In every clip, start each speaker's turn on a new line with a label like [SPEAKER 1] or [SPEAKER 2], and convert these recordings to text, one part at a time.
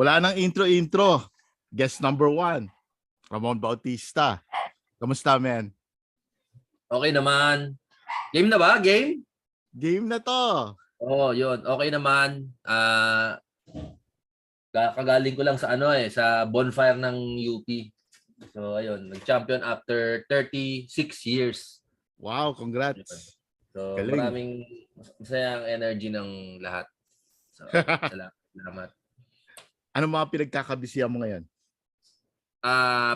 [SPEAKER 1] Wala nang intro-intro. Guest number 1, Ramon Bautista. Kamusta, man?
[SPEAKER 2] Okay naman. Game na ba? Game?
[SPEAKER 1] Game na to.
[SPEAKER 2] Oo, yun. Okay naman. Kakagaling ko lang sa sa bonfire ng UP. So, ayun. Nag-champion after 36 years.
[SPEAKER 1] Wow, congrats.
[SPEAKER 2] So,
[SPEAKER 1] Galing.
[SPEAKER 2] maraming masayang energy ng lahat. So, salamat.
[SPEAKER 1] Ano mga pinagkakabisihan mo ngayon?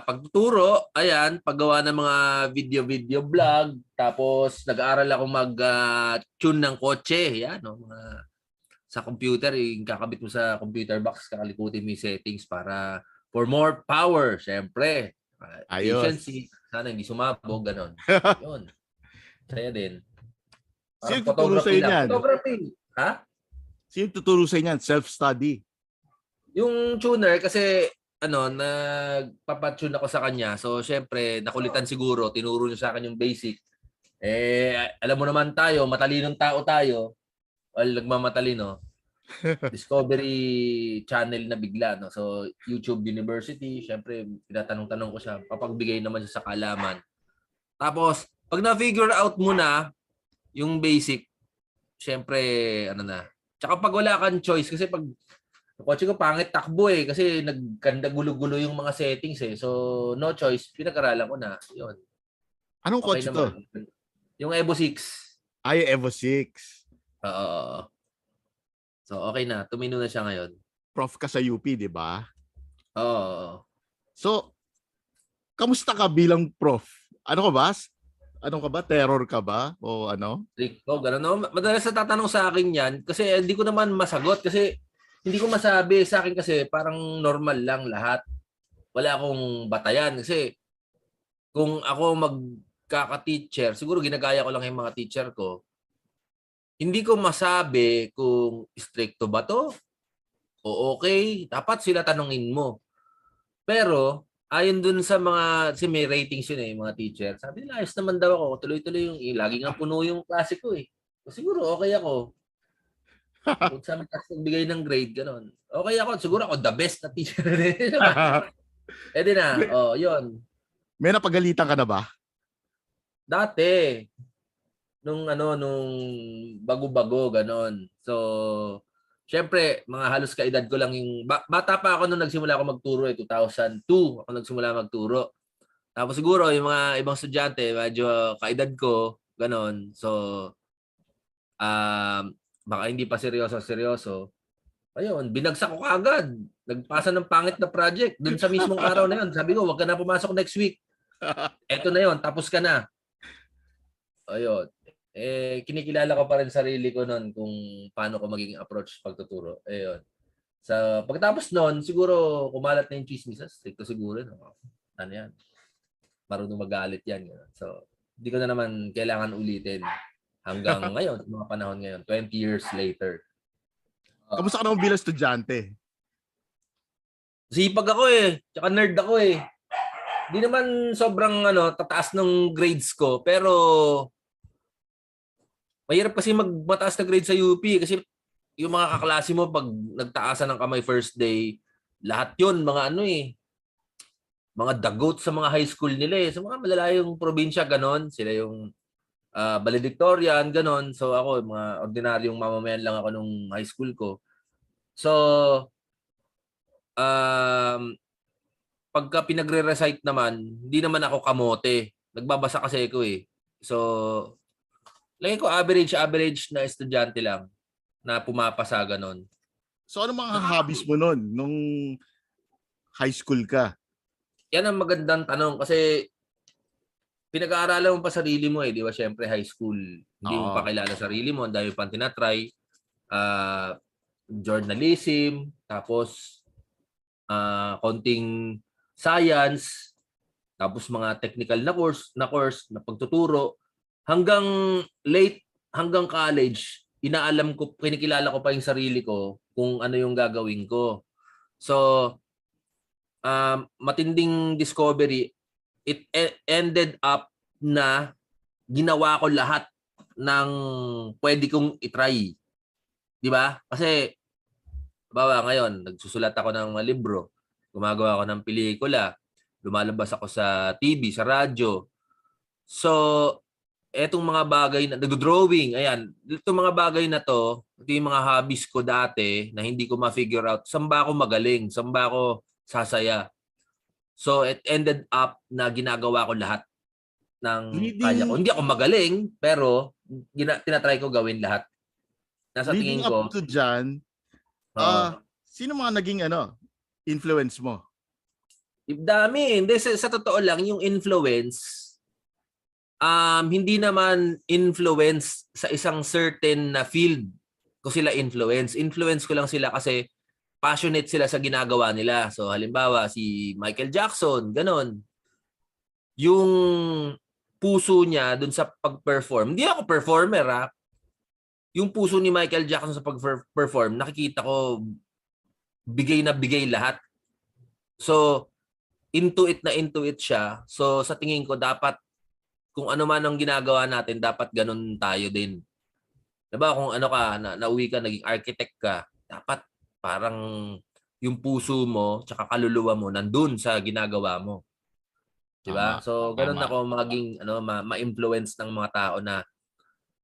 [SPEAKER 2] Pagtuturo, ayan, paggawa ng mga video vlog, tapos nag-aaral ako mag-tune ng kotse, yan, no, mga sa computer, yung kakabit mo sa computer box, kakalikutin mo yung settings para for more power, syempre.
[SPEAKER 1] Ayos.
[SPEAKER 2] Efficiency, sana hindi sumabog, ganon. Yun. Saya din.
[SPEAKER 1] Sino
[SPEAKER 2] Parang
[SPEAKER 1] tuturo sa
[SPEAKER 2] photography lang.
[SPEAKER 1] inyan?
[SPEAKER 2] Photography. Ha?
[SPEAKER 1] Sino tuturo sa inyan? Self-study.
[SPEAKER 2] Yung tuner kasi nagpapatune ako sa kanya. So syempre, nakulitan siguro, tinuro niya sa akin yung basic. Alam mo naman tayo, matalinong tao tayo. Well, nagmamatalino. Discovery channel na bigla, no. So YouTube University, syempre tinatanong-tanong ko siya, papagbigay naman siya sa kaalaman. Tapos, pag na-figure out mo na yung basic, syempre Tsaka pag wala kang choice kasi pag kotse ko pangit takbo kasi nagkanda gulo-gulo yung mga settings So no choice, pinag-aralan ko na. 'Yun.
[SPEAKER 1] Anong
[SPEAKER 2] Okay
[SPEAKER 1] kotse
[SPEAKER 2] naman.
[SPEAKER 1] to?
[SPEAKER 2] Yung Evo 6.
[SPEAKER 1] Ay, Evo 6.
[SPEAKER 2] Oo. So okay na, tumino na siya ngayon.
[SPEAKER 1] Prof ka sa UP, di ba?
[SPEAKER 2] Oo.
[SPEAKER 1] So, kamusta ka bilang prof? Ano ka ba? Ano ka ba? Terror ka ba? O ano?
[SPEAKER 2] Rico, gano'n. No? Madalas na tatanong sa akin yan kasi hindi ko naman masagot kasi hindi ko masabi sa akin kasi parang normal lang lahat. Wala akong batayan kasi kung ako magkaka-teacher, siguro ginagaya ko lang yung mga teacher ko. Hindi ko masabi kung stricto ba to o okay. Dapat sila tanungin mo. Pero ayon dun sa mga, kasi may ratings yun yung mga teacher. Sabi nila, ayos naman daw ako. Tuloy-tuloy yung, lagi nga puno yung klase ko So, siguro okay ako. Kung sa mga nagbigay ng grade, gano'n. Okay ako. Siguro ako the best na teacher. Di na. Yun.
[SPEAKER 1] May napagalitan ka na ba?
[SPEAKER 2] Dati, nung bago-bago, gano'n. So, syempre, mga halos kaedad ko lang yung, bata pa ako nung nagsimula ako magturo 2002 ako nagsimula magturo. Tapos siguro, yung mga ibang estudyante, medyo kaedad ko, gano'n. So, baka hindi pa seryoso. Ayun, binagsak ko kaagad. Nagpasa ng pangit na project. Doon sa mismong araw na yun, sabi ko, wag ka na pumasok next week. Eto na yun, tapos ka na. Ayun. Kinikilala ko pa rin sarili ko noon kung paano ko magiging approach pagtuturo. Ayun. Sa pagtapos noon, siguro kumalat na yung chismis. Stricto siguro. No? Ano yan? Marunong magalit yan. So, hindi ko na naman kailangan ulitin hanggang ngayon, mga panahon ngayon, 20 years later.
[SPEAKER 1] Kamusta ka naman bilang estudyante?
[SPEAKER 2] Sipag ako tsaka nerd ako Di naman sobrang tataas ng grades ko, pero mahirap kasi magmataas na grade sa UP kasi yung mga kaklase mo pag nagtaasan ng kamay first day, lahat yun mga mga dagot sa mga high school nila Sa mga malalayong probinsya, ganon. Sila yung valedictorian, ganon. So ako, mga ordinaryong mamamayan lang ako nung high school ko. So, pagka pinagre-recite naman, hindi naman ako kamote. Nagbabasa kasi ako So, lagi ko average na estudyante lang na pumapasa ganon.
[SPEAKER 1] So, ano mga hobbies mo nun nung high school ka?
[SPEAKER 2] Yan ang magandang tanong kasi pinag-aaralan mo pa sarili mo di ba? Siyempre high school, hindi mo pa kilala sarili mo, ang dami pang tinatry. Journalism, tapos konting science, tapos mga technical na course na pagtuturo hanggang hanggang college, kinikilala ko pa yung sarili ko kung ano yung gagawin ko. So, matinding discovery, it ended up na ginawa ko lahat ng pwede kong itry. Di ba? Kasi Bawa ngayon, nagsusulat ako ng mga libro, gumagawa ako ng pelikula, lumalabas ako sa TV, sa radyo. So, etong mga bagay na nag-drawing, ayan, itong mga bagay na to, ito yung mga hobbies ko dati na hindi ko ma-figure out, saan ba ako magaling, saan ba ako sasaya. So, it ended up na ginagawa ko lahat ng kaya ko.
[SPEAKER 1] Leading
[SPEAKER 2] Hindi ako magaling, pero tinatry ko gawin lahat. Nasa
[SPEAKER 1] leading
[SPEAKER 2] tingin
[SPEAKER 1] up
[SPEAKER 2] ko,
[SPEAKER 1] to dyan,
[SPEAKER 2] oo.
[SPEAKER 1] sino mga naging influence mo?
[SPEAKER 2] Dami. Hindi, sa totoo lang, yung influence, hindi naman influence sa isang certain na field ko sila influence. Influence ko lang sila kasi passionate sila sa ginagawa nila. So halimbawa si Michael Jackson, ganon. Yung puso niya dun sa pag-perform. Hindi ako performer ha. Yung puso ni Michael Jackson sa pag-perform, nakikita ko bigay na bigay lahat. So into it siya. So sa tingin ko dapat kung ano man ang ginagawa natin, dapat ganun tayo din. Diba kung ano ka, nauwi ka, naging architect ka, dapat parang yung puso mo tsaka kaluluwa mo nandun sa ginagawa mo. Diba?
[SPEAKER 1] Tama,
[SPEAKER 2] So ganun
[SPEAKER 1] tama.
[SPEAKER 2] ako maging ma-influence ng mga tao na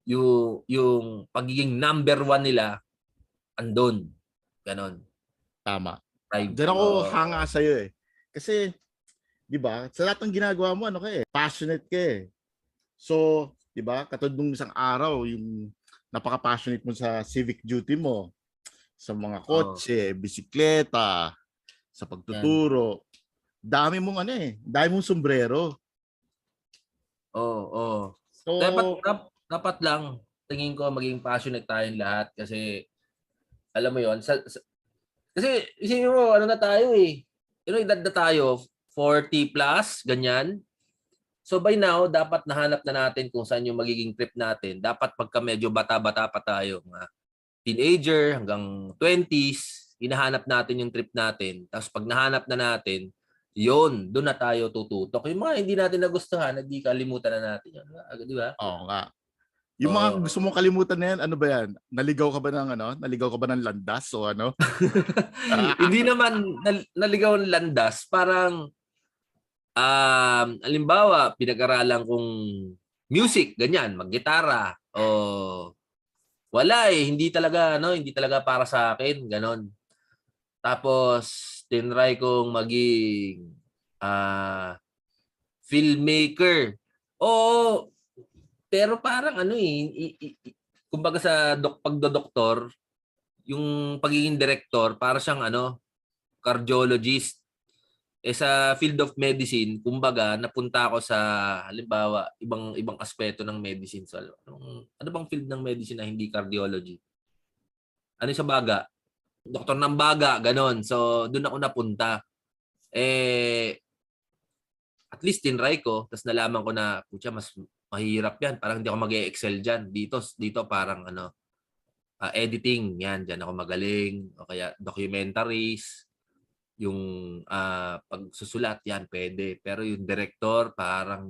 [SPEAKER 2] yung pagiging number one nila andun. Ganon.
[SPEAKER 1] Tama.
[SPEAKER 2] Pride.
[SPEAKER 1] Diyan ako
[SPEAKER 2] Oo.
[SPEAKER 1] hanga sa'yo eh. Kasi, di ba, sa lahat ng ginagawa mo, ano ka eh, passionate ka eh. So, di ba, katulad nung isang araw, yung napaka-passionate mo sa civic duty mo, sa mga
[SPEAKER 2] Oo.
[SPEAKER 1] kotse, bisikleta, sa
[SPEAKER 2] Yan.
[SPEAKER 1] pagtuturo. Dami mong sombrero.
[SPEAKER 2] Oo. Oo. Dapat,
[SPEAKER 1] So,
[SPEAKER 2] dapat lang, tingin ko maging passionate tayong lahat kasi alam mo yon kasi isipin mo, ano na tayo eh. Edad na tayo, 40 plus, ganyan. So by now, dapat nahanap na natin kung saan yung magiging trip natin. Dapat pagka medyo bata-bata pa tayo, mga teenager hanggang 20s, hinahanap natin yung trip natin. Tapos pag nahanap na natin, yun, doon na tayo tututok. Yung mga hindi natin nagustuhan, hindi kalimutan na natin yun. Di ba?
[SPEAKER 1] oo nga. Yung mga
[SPEAKER 2] Oo.
[SPEAKER 1] gusto mong kalimutan na yan, ano ba yan? Naligaw ka ba ng Naligaw ka ba ng landas o ano?
[SPEAKER 2] Hindi naman naligaw ng landas. Parang, halimbawa, pinag-aralan kong music, ganyan, maggitara. O wala eh, hindi talaga para sa akin, ganon. Tapos, tinry kong maging filmmaker. Oo, pero parang kumbaga sa pagdodoktor, yung pagiging director, para siyang cardiologist. Sa field of medicine, kumbaga, napunta ako sa, halimbawa, ibang aspeto ng medicine. So, ano bang field ng medicine na hindi cardiology? Ano sa baga? Doktor ng baga, ganon. So, doon ako napunta. At least tinry ko, tapos nalaman ko na, putya, mas mahirap yan. Parang hindi ako mag-excel dyan. Dito parang editing, yan, dyan ako magaling. O kaya documentaries, yung pagsusulat, yan, pwede. Pero yung director, parang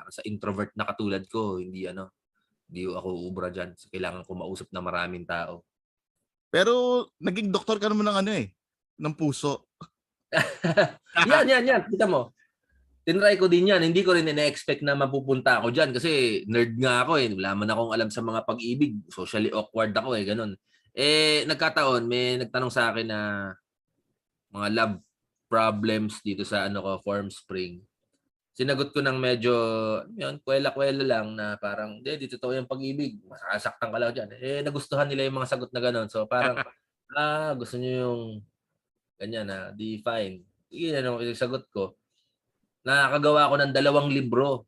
[SPEAKER 2] sa introvert na katulad ko, hindi ako ubra dyan. So, kailangan ko mausap na maraming tao.
[SPEAKER 1] Pero naging doktor ka naman ng puso.
[SPEAKER 2] Yan. Kita mo. Tinry ko din yan. Hindi ko rin ina-expect na mapupunta ako dyan kasi nerd nga ako eh. Wala man akong alam sa mga pag-ibig. Socially awkward ako eh. Ganun. Nagkataon, may nagtanong sa akin na mga love problems dito sa Form Spring. Sinagot ko ng medyo, kwela-kwela lang na parang, di totoo yung pag-ibig. Masasaktan ka lang dyan. Nagustuhan nila yung mga sagot na gano'n. So parang, gusto nyo yung ganyan di fine. Sige, yung sagot ko. Nakakagawa ko ng 2 libro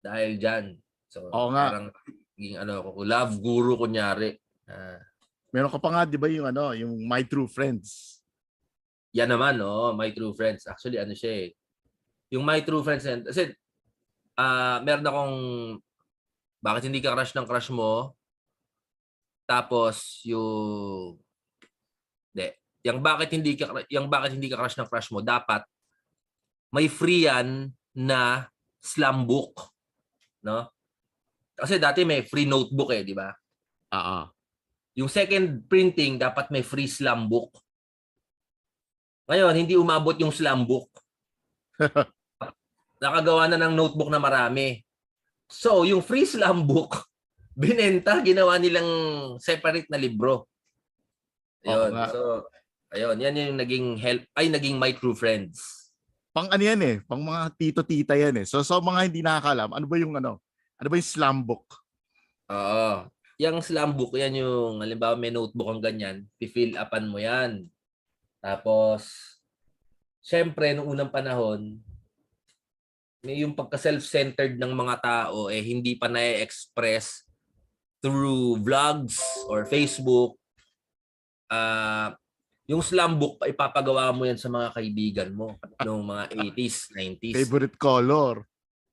[SPEAKER 2] dahil dyan. So
[SPEAKER 1] Oo nga.
[SPEAKER 2] parang, love guru kunyari.
[SPEAKER 1] Meron ka pa nga, di ba, yung My True Friends?
[SPEAKER 2] Yan naman, My True Friends. Actually, siya eh. Yung My True Friends, kasi meron akong bakit hindi ka crush ng crush mo, tapos yung bakit hindi ka crush ng crush mo, dapat may free yan na slam book, no? Kasi dati may free notebook di ba?
[SPEAKER 1] Oo.
[SPEAKER 2] Yung second printing, dapat may free slam book. Ngayon, hindi umabot yung slam book. Nakagawa na ng notebook na marami. So, yung free slam book, binenta, ginawa nilang separate na libro.
[SPEAKER 1] Oo
[SPEAKER 2] Ayun.
[SPEAKER 1] nga.
[SPEAKER 2] So, ayun. Yan yung naging My True Friends.
[SPEAKER 1] Pang ano yan eh, pang mga tito-tita yan eh. So mga hindi nakakalam, ano ba yung slam book?
[SPEAKER 2] Oo. Yung slam book, yan yung, halimbawa may notebook ang ganyan, fill upan mo yan. Tapos, syempre, noong unang panahon, may yung pagka-self-centered ng mga tao, hindi pa na-express through vlogs or Facebook. Yung slam book, ipapagawa mo yan sa mga kaibigan mo noong mga 80s, 90s.
[SPEAKER 1] Favorite color.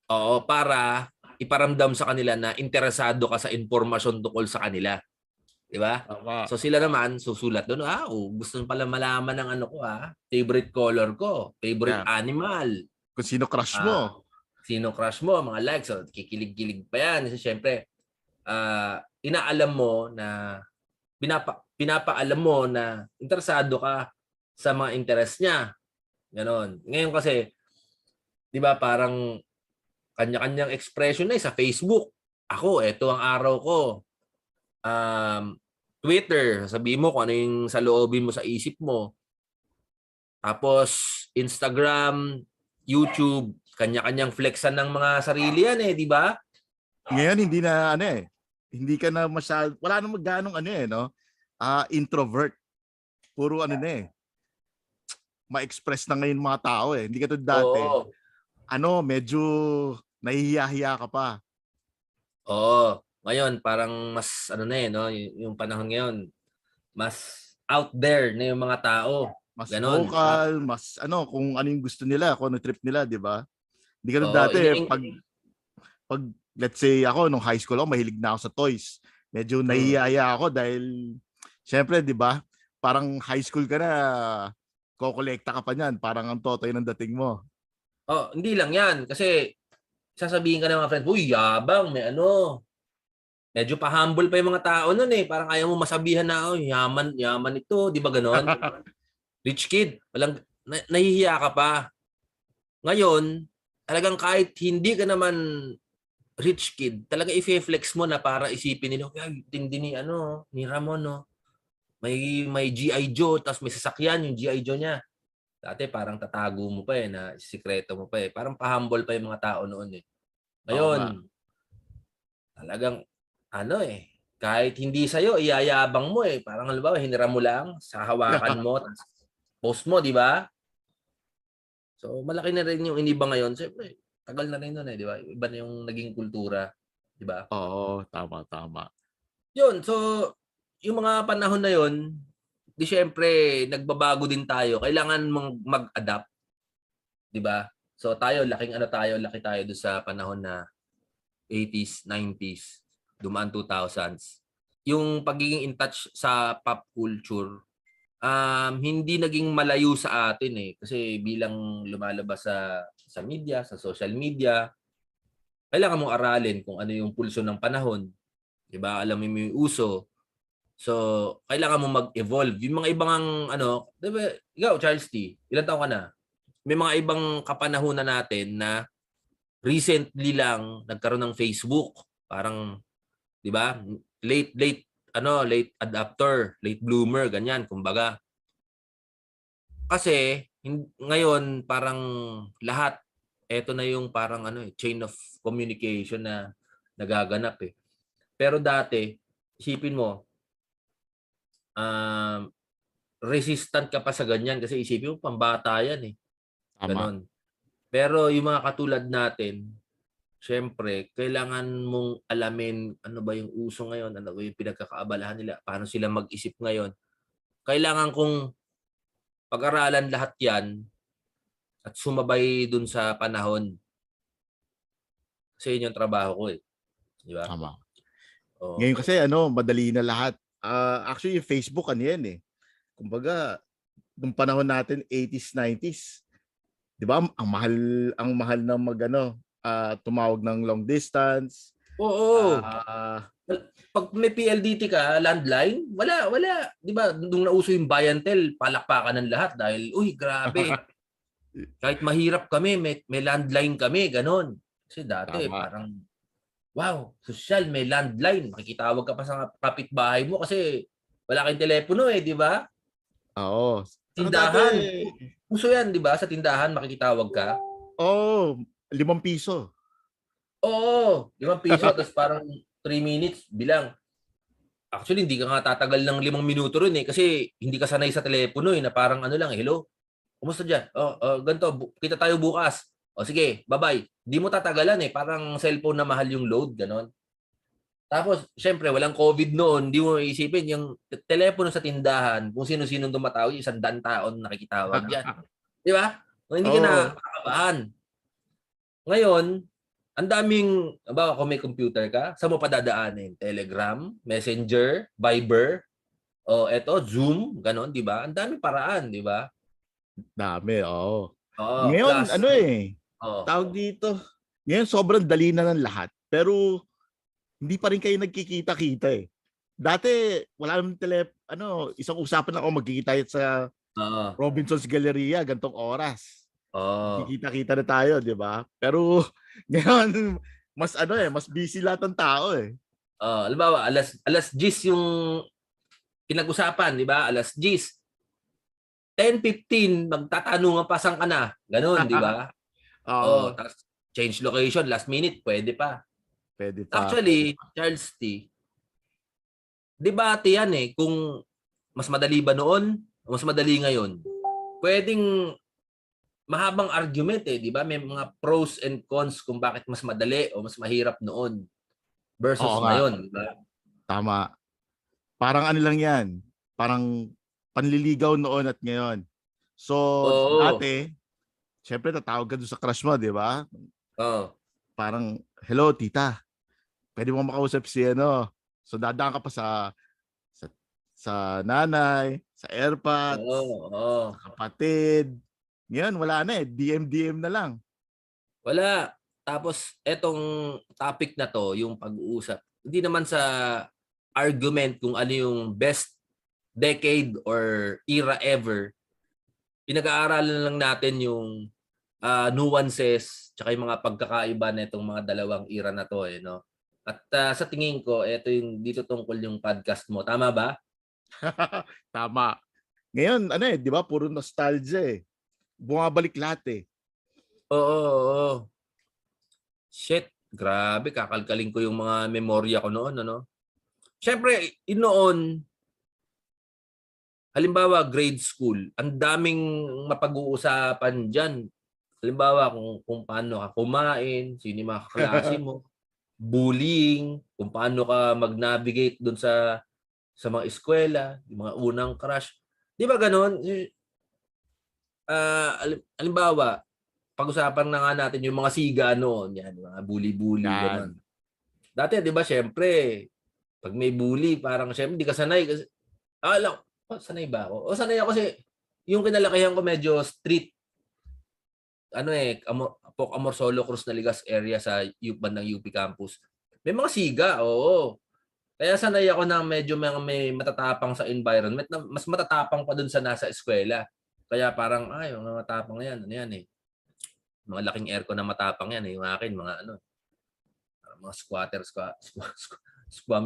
[SPEAKER 2] Oo, para iparamdam sa kanila na interesado ka sa impormasyon tungkol sa kanila. Di ba?
[SPEAKER 1] Tama.
[SPEAKER 2] So sila naman susulat doon, gusto pala malaman ng ano ko, favorite color ko, favorite animal.
[SPEAKER 1] Kung sino crush mo.
[SPEAKER 2] Sino crush mo, mga likes. So, kikilig-kilig pa yan. Kasi syempre, inaalam mo na, pinapaalam mo na interesado ka sa mga interest niya. Ganon. Ngayon kasi, di ba parang kanya-kanyang expression na sa Facebook. Ako, eto ang araw ko. Twitter, sabihin mo kung ano yung sa loobin mo sa isip mo. Tapos, Instagram, YouTube, kanya-kanyang flexan ng mga sarili yan di ba?
[SPEAKER 1] Ngayon, hindi na hindi ka na wala nang magganong introvert. Puro ma-express na ngayon mga tao Hindi ka to dati.
[SPEAKER 2] Oo.
[SPEAKER 1] Medyo nahihiya-hiya ka pa.
[SPEAKER 2] Oo. Ngayon, parang mas, no? Yung panahon ngayon, mas out there na yung mga tao.
[SPEAKER 1] Mas
[SPEAKER 2] Ganon.
[SPEAKER 1] vocal, mas kung ano yung gusto nila, kung ano trip nila, di ba? Hindi ka to dati. Pag, let's say ako, nung high school ako, mahilig na ako sa toys. Medyo nahihiya ako dahil, syempre, di ba? Parang high school ka na, kokolekta ka pa niyan. Parang ang totoy ng dating mo.
[SPEAKER 2] Hindi lang yan. Kasi sasabihin ka ng mga friends, uy, yabang, may medyo pa-humble pa yung mga tao nun Parang ayaw mo masabihan na, yaman ito. Di ba ganon? Rich kid. Nahihiya ka pa. Ngayon, talagang kahit hindi ka naman rich kid, talaga i-flex mo na para isipin nila, ay, tindi ni Ramon, no? May G.I. Joe, tapos may sasakyan yung G.I. Joe niya. Dati parang tatago mo pa na sikreto mo pa Parang pa-humble pa yung mga tao noon Ngayon, talagang kahit hindi sa'yo, iyayabang mo Parang halimbawa, hiniram mo lang, sa hawakan mo, post mo, di ba? So, malaki na rin yung iniba ngayon. Siyempre, tagal na rin nun di ba? Iba na yung naging kultura, di ba?
[SPEAKER 1] Oo, tama.
[SPEAKER 2] Yun, so, yung mga panahon na yun, di syempre, nagbabago din tayo. Kailangan mong mag-adapt. Di ba? So, laki tayo doon sa panahon na 80s, 90s, dumaan 2000s. Yung pagiging in touch sa pop culture, hindi naging malayo sa atin kasi bilang lumalabas sa media, sa social media, kailangan mong aralin kung ano yung pulso ng panahon. 'Di ba? Alamin mo yung uso. So, kailangan mo mag-evolve. Yung mga ibang 'di ba? Ikaw, Charles T, ilang taon ka na? May mga ibang kapanahunan natin na recently lang nagkaroon ng Facebook. Parang 'di ba? Late adapter, late bloomer, ganyan, kumbaga. Kasi ngayon parang lahat eto na yung parang chain of communication na nagaganap Pero dati, isipin mo, resistant ka pa sa ganyan kasi isipin mo pambata yan Ganon. Pero yung mga katulad natin, syempre, kailangan mong alamin ano ba yung uso ngayon, ano ba yung pinagkakaabalahan nila, paano sila mag-isip ngayon. Kailangan kong pag-aralan lahat yan at sumabay dun sa panahon. Kasi yun yung trabaho ko Di ba?
[SPEAKER 1] Tama.
[SPEAKER 2] Oh.
[SPEAKER 1] Ngayon kasi madali na lahat. Actually, yung Facebook yan Kumbaga, nung panahon natin 80s, 90s, 'di ba? Ang mahal ng tumawag ng long distance.
[SPEAKER 2] Oo.
[SPEAKER 1] Ah,
[SPEAKER 2] Pag may PLDT ka, landline, wala. 'Di ba? Nung nauso yung Buy-n-Tel, palakpakan ng lahat dahil, uy, grabe. Kahit mahirap kami, may landline kami, ganon. Kasi dati
[SPEAKER 1] tama.
[SPEAKER 2] parang, wow, sosyal, may landline. Makikitawag ka pa sa kapitbahay mo kasi wala kang telepono eh, di ba?
[SPEAKER 1] Oo. Saka dati,
[SPEAKER 2] Tindahan. Uso yan, di ba? Sa tindahan, makikitawag ka.
[SPEAKER 1] oh, 5 piso.
[SPEAKER 2] Oo, 5 piso, tapos parang 3 minutes, bilang. Actually, hindi ka nga tatagal ng 5 minuto rin eh, kasi hindi ka sanay sa telepono eh, na parang ano lang, hello, kumusta dyan? Ganito, kita tayo bukas. O sige, bye-bye. Hindi mo tatagalan eh, parang cellphone na mahal yung load, ganon. Tapos, syempre, walang COVID noon, hindi mo isipin yung telepono sa tindahan, kung sino-sino tumatawag, 100 taon nakikitawag yan. Di ba? Kung hindi ka na
[SPEAKER 1] Oo.
[SPEAKER 2] kakabahan. Ngayon, ang daming, bawa kung may computer ka, saan mo pa dadaanin? Telegram, Messenger, Viber, o eto, Zoom, ganon, di ba? Ang daming paraan, di ba?
[SPEAKER 1] Dami, oo.
[SPEAKER 2] Oo,
[SPEAKER 1] Ngayon,
[SPEAKER 2] plus,
[SPEAKER 1] ano eh,
[SPEAKER 2] oh,
[SPEAKER 1] tawag dito. Ngayon, sobrang dali na ng lahat. Pero, hindi pa rin kayo nagkikita-kita eh. Dati, wala namang isang usapan lang ako magkikita sa
[SPEAKER 2] oo,
[SPEAKER 1] Robinson's Galleria, gantong oras.
[SPEAKER 2] oo,
[SPEAKER 1] Kikita-kita na tayo, di ba? Pero, ngayon, mas busy lahat ng tao eh.
[SPEAKER 2] halimbawa, alas 10 yung pinag-usapan, di ba? Alas 10, 10:15, magtatanungan pa saan ka na. Ganun, di ba?
[SPEAKER 1] Oo,
[SPEAKER 2] Oh, tapos change location, last minute, pwede pa.
[SPEAKER 1] pwede pa, pwede
[SPEAKER 2] Actually,
[SPEAKER 1] pa.
[SPEAKER 2] Charles T, debate yan eh, kung mas madali ba noon o mas madali ngayon. Pwedeng mahabang argument eh, di ba? May mga pros and cons kung bakit mas madali o mas mahirap noon
[SPEAKER 1] Oo
[SPEAKER 2] versus
[SPEAKER 1] nga,
[SPEAKER 2] ngayon, di ba?
[SPEAKER 1] tama. Parang ano lang yan, parang panliligaw noon at ngayon. So,
[SPEAKER 2] Oo.
[SPEAKER 1] dati, syempre tatawag ka doon sa crush mo, di ba?
[SPEAKER 2] Oo.
[SPEAKER 1] Parang, hello tita, pwede mo makausap si ano. So, dadaan ka pa sa, sa nanay, sa
[SPEAKER 2] Oo.
[SPEAKER 1] airpods, sa
[SPEAKER 2] Oo.
[SPEAKER 1] kapatid. Ngayon, wala na eh. DM na lang.
[SPEAKER 2] Wala. Tapos, etong topic na to, yung pag-uusap, hindi naman sa argument kung ano yung best decade or era ever. Pinag-aaralan lang natin yung nuances tsaka yung mga pagkakaiba na itong mga dalawang era na to eh, no? At sa tingin ko, ito yung dito tungkol yung podcast mo. Tama ba?
[SPEAKER 1] Tama. Ngayon, ano eh, di ba? Puro nostalgia eh. Bumabalik lahat eh.
[SPEAKER 2] Oo, oo. Shit, grabe, kakalkalin ko yung mga memorya ko noon, ano? Siyempre, noon, halimbawa, grade school, ang daming mapag-uusapan dyan. Halimbawa, kung paano ka kumain, sino yung mga kaklase mo, bullying, kung paano ka mag-navigate doon sa mga eskwela, yung mga unang crush. Di ba ganon? Halimbawa, pag-usapan na nga natin yung mga siga noon, yan, mga bully-bully, ganon.
[SPEAKER 1] Yan.
[SPEAKER 2] Dati, di ba, syempre, pag may bully, parang syempre, hindi ka sanay. Kasi, alam, sanay ba ako? O sanay ako kasi, yung kinalakihan ko medyo street, ano eh, Poc Amorsolo, Cruz Naligas area sa bandang UP campus. May mga siga, oo. Kaya sanay ako na medyo may matatapang sa environment na mas matatapang pa dun sa nasa eskwela. Kaya parang, ay, mga matapang na yan, ano yan eh. Mga laking aircon na matapang yan eh. Yung akin, mga ano, mga squatter,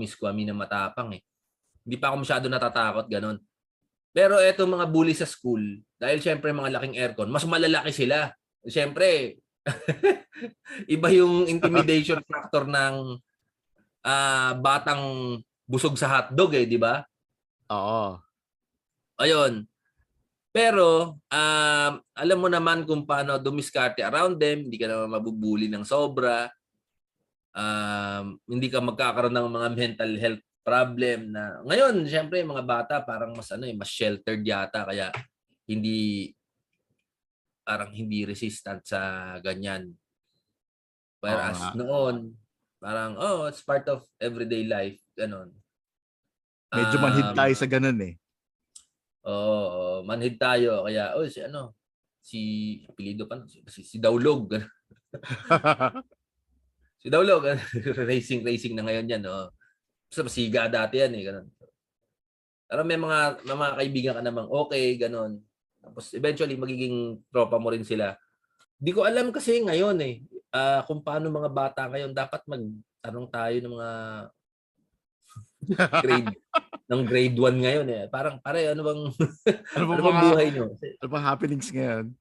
[SPEAKER 2] squammy na matapang eh. Hindi pa ako masyado natatakot, ganun. Pero eto mga bully sa school, dahil syempre mga laking aircon, mas malalaki sila. Syempre, iba yung intimidation factor ng batang busog sa hotdog eh, di ba?
[SPEAKER 1] Oo.
[SPEAKER 2] Ayun. Pero, alam mo naman kung paano dumiskarte around them, hindi ka naman mabubuli ng sobra, hindi ka magkakaroon ng mga mental health problem na ngayon syempre mga bata parang mas ano mas sheltered yata kaya hindi hindi resistant sa ganyan.
[SPEAKER 1] Oo nga.
[SPEAKER 2] Whereas noon parang it's part of everyday life ganon.
[SPEAKER 1] Medyo manhid tayo
[SPEAKER 2] Um,
[SPEAKER 1] sa ganun eh.
[SPEAKER 2] manhid tayo kaya si ano si apelyido pa si Daulog. Si Daulog, racing na ngayon yan, no? Basta masiga dati yan, eh, ganun. Pero may mga kaibigan ka namang okay, ganun. Tapos eventually, magiging tropa mo rin sila. Di ko alam kasi ngayon, eh, kung paano mga bata ngayon, dapat magtanong tayo ng mga grade, ng grade 1 ngayon, eh. Parang, pare, ano bang,
[SPEAKER 1] Ano ba
[SPEAKER 2] ano bang
[SPEAKER 1] mga
[SPEAKER 2] buhay nyo?
[SPEAKER 1] ano ba happenings ngayon?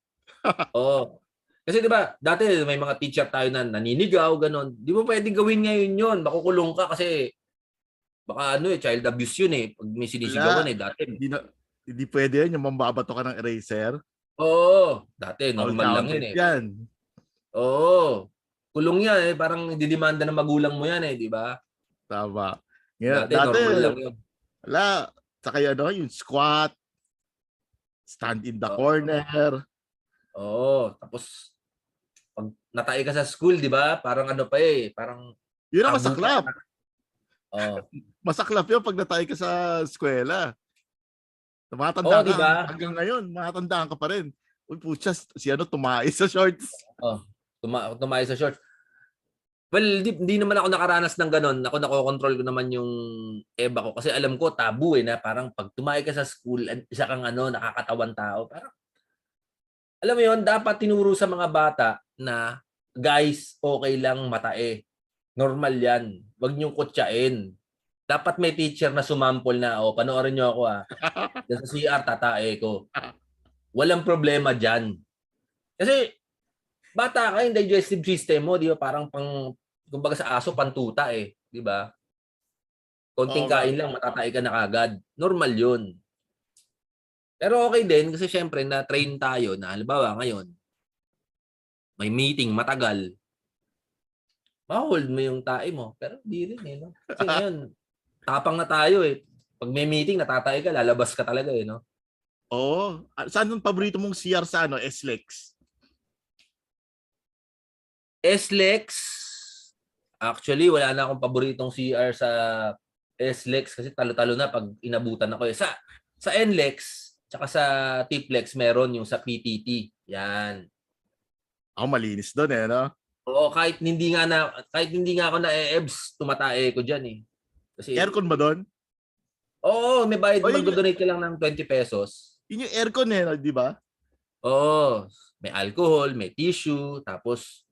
[SPEAKER 2] Oo. Kasi 'di ba, dati may mga teacher tayo na naninigaw gano'n. 'Di mo pwedeng gawin ngayon 'yon, makukulong ka kasi baka ano eh, child abuse 'yun eh, pag may sinisigawan
[SPEAKER 1] Wala.
[SPEAKER 2] eh dati.
[SPEAKER 1] Hindi pwede yan, yung mambabato ka ng eraser.
[SPEAKER 2] Oo, dati
[SPEAKER 1] All
[SPEAKER 2] normal lang 'yun
[SPEAKER 1] counted
[SPEAKER 2] eh.
[SPEAKER 1] yan.
[SPEAKER 2] Oo. Kulong 'yan eh, parang didemanda ng magulang mo 'yan eh, 'di ba?
[SPEAKER 1] Tama. Ngayon,
[SPEAKER 2] Dati
[SPEAKER 1] dati,
[SPEAKER 2] normal lang 'yun.
[SPEAKER 1] wala. Saka yung, ano, yung squat, stand in the
[SPEAKER 2] Oo.
[SPEAKER 1] corner.
[SPEAKER 2] Oo, tapos pag natay ka sa school, 'di ba? Parang ano pa eh, parang
[SPEAKER 1] Yun ang
[SPEAKER 2] tabu pa.
[SPEAKER 1] masaklap.
[SPEAKER 2] Oo.
[SPEAKER 1] Masaklap yun pag natay ka sa eskwela.
[SPEAKER 2] Oo,
[SPEAKER 1] Tumatanda
[SPEAKER 2] 'di
[SPEAKER 1] ka
[SPEAKER 2] ba?
[SPEAKER 1] hanggang ngayon, matandaan ka pa rin. Uy, putya, si ano, tumais sa shorts.
[SPEAKER 2] Oh, tumayo sa shorts. Well, di naman ako nakaranas ng gano'n. Ako nakokontrol ko naman yung eba ko kasi alam ko tabu eh na parang pag tumayo ka sa school, isa kang ano, nakakatawan tao. Parang alam mo 'yon, dapat tinuro sa mga bata na guys, okay lang matae. Normal 'yan. Huwag niyong kutyain. Dapat may teacher na sumampol na, "Oh, panoorin niyo ako diyan sa CR tatae ko." Walang problema diyan. Kasi bata ka, yung digestive system mo, 'di ba, parang kumbaga sa aso pantuta eh, 'di ba?
[SPEAKER 1] Oo
[SPEAKER 2] Konting
[SPEAKER 1] nga.
[SPEAKER 2] kain lang matatay ka na kaagad. Normal 'yun. Pero okay din kasi siyempre na-train tayo na halimbawa ngayon, may meeting matagal, ma-hold mo yung tae mo. Pero di rin eh, 'no? Kasi ngayon, tapang na tayo eh. 'Pag may meeting natatay ka, lalabas ka talaga eh, 'no?
[SPEAKER 1] Oo. Saan ang paborito mong CR sa ano, SLEX?
[SPEAKER 2] SLEX, actually wala na akong paboritong CR sa SLEX kasi talo-talo na 'pag inabutan ako eh. Sa NLEX tsaka sa TPLEX meron yung sa PTT, 'yan.
[SPEAKER 1] Ako malinis doon eh, no?
[SPEAKER 2] Oo, kahit hindi nga ako na-e-EBS, tumatae ko diyan eh. Kasi
[SPEAKER 1] Aircon ba doon?
[SPEAKER 2] oo, may bayad,
[SPEAKER 1] O yun,
[SPEAKER 2] magdo-donate ka lang ng ₱20.
[SPEAKER 1] yun yung aircon eh, no, di ba?
[SPEAKER 2] Oo, may alcohol, may tissue, tapos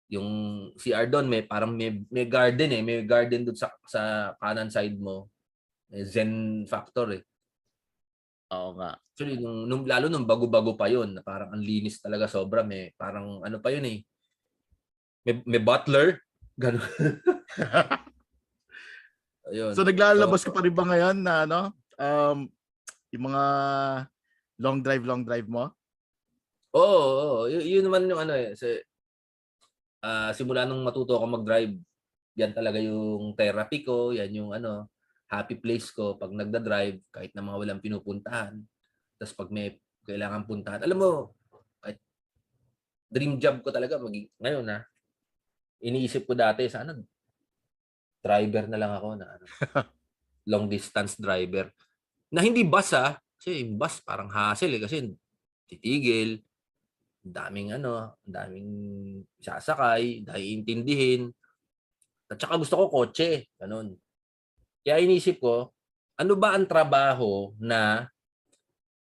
[SPEAKER 2] yung CR doon may parang may garden eh, may garden doon sa kanan side mo. May zen factor eh.
[SPEAKER 1] Oo nga.
[SPEAKER 2] Actually lalo nung bago-bago pa 'yun, na parang ang linis talaga sobra, may parang ano pa 'yun eh. May butler, gano'n. Ayun.
[SPEAKER 1] So
[SPEAKER 2] So,
[SPEAKER 1] naglalabas ka pa rin ba ngayon na ano, yung mga long drive mo?
[SPEAKER 2] oo. Yun naman yung ano eh, simula nung matuto ako mag-drive, yan talaga yung therapy ko, yan yung ano, happy place ko 'pag nagda-drive kahit na mga walang pinupuntahan. Tapos 'pag may kailangan puntahan, alam mo, kahit dream job ko talaga ngayon iniisip ko dati sana driver na lang ako na ano, long distance driver. Na hindi bus kasi yung bus parang hassle eh, kasi titigil, ang daming sasakay, iintindihin, at saka gusto ko kotse, gano'n. Kaya inisip ko, ano ba ang trabaho na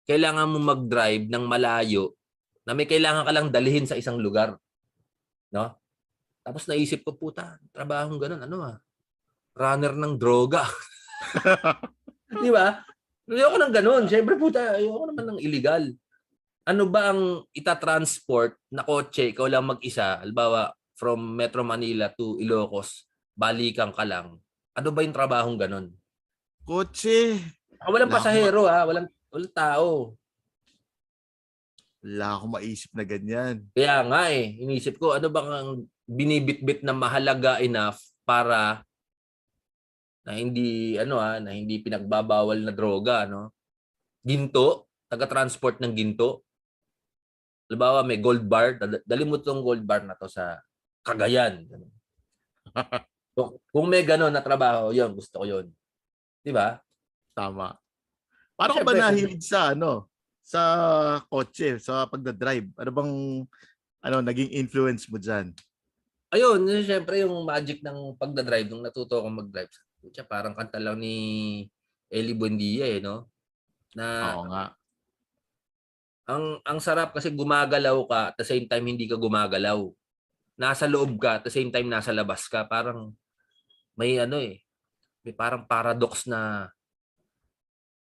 [SPEAKER 2] kailangan mo mag-drive ng malayo na may kailangan ka lang dalhin sa isang lugar, 'no? Tapos naisip ko, puta, trabahong gano'n runner ng droga, 'di ba? Ayoko ng gano'n, siyempre puta, ayoko naman ng illegal. Ano ba ang ita-transport na kotse, ikaw lang mag-isa, halimbawa from Metro Manila to Ilocos, balikan ka lang. Ano ba yung trabahong gano'n?
[SPEAKER 1] Kotse.
[SPEAKER 2] Walang
[SPEAKER 1] Wala akong,
[SPEAKER 2] pasahero walang tao.
[SPEAKER 1] wala akong maisip na ganyan.
[SPEAKER 2] Kaya nga eh, inisip ko ano bang ang binibitbit na mahalaga enough para na hindi pinagbabawal na droga, no? Ginto, taga-transport ng ginto. Halimbawa may gold bar, dali mo tong gold bar na to sa Cagayan. Kung may gano'n na trabaho, 'yon, gusto ko 'yon. 'Di ba?
[SPEAKER 1] Tama. Paano ka ba
[SPEAKER 2] Siyempre kung
[SPEAKER 1] nahilig sa ano, sa kotse, sa pagda-drive? Ano bang naging influence mo diyan?
[SPEAKER 2] ayun, siyempre yung magic ng pagda-drive nung natuto akong mag-drive. Putya, parang kanta lang ni Ellie Buendia eh, no? Na
[SPEAKER 1] Oo nga.
[SPEAKER 2] ang sarap kasi gumagalaw ka at the same time hindi ka gumagalaw. Nasa loob ka at the same time nasa labas ka. Parang may ano eh, may parang paradox na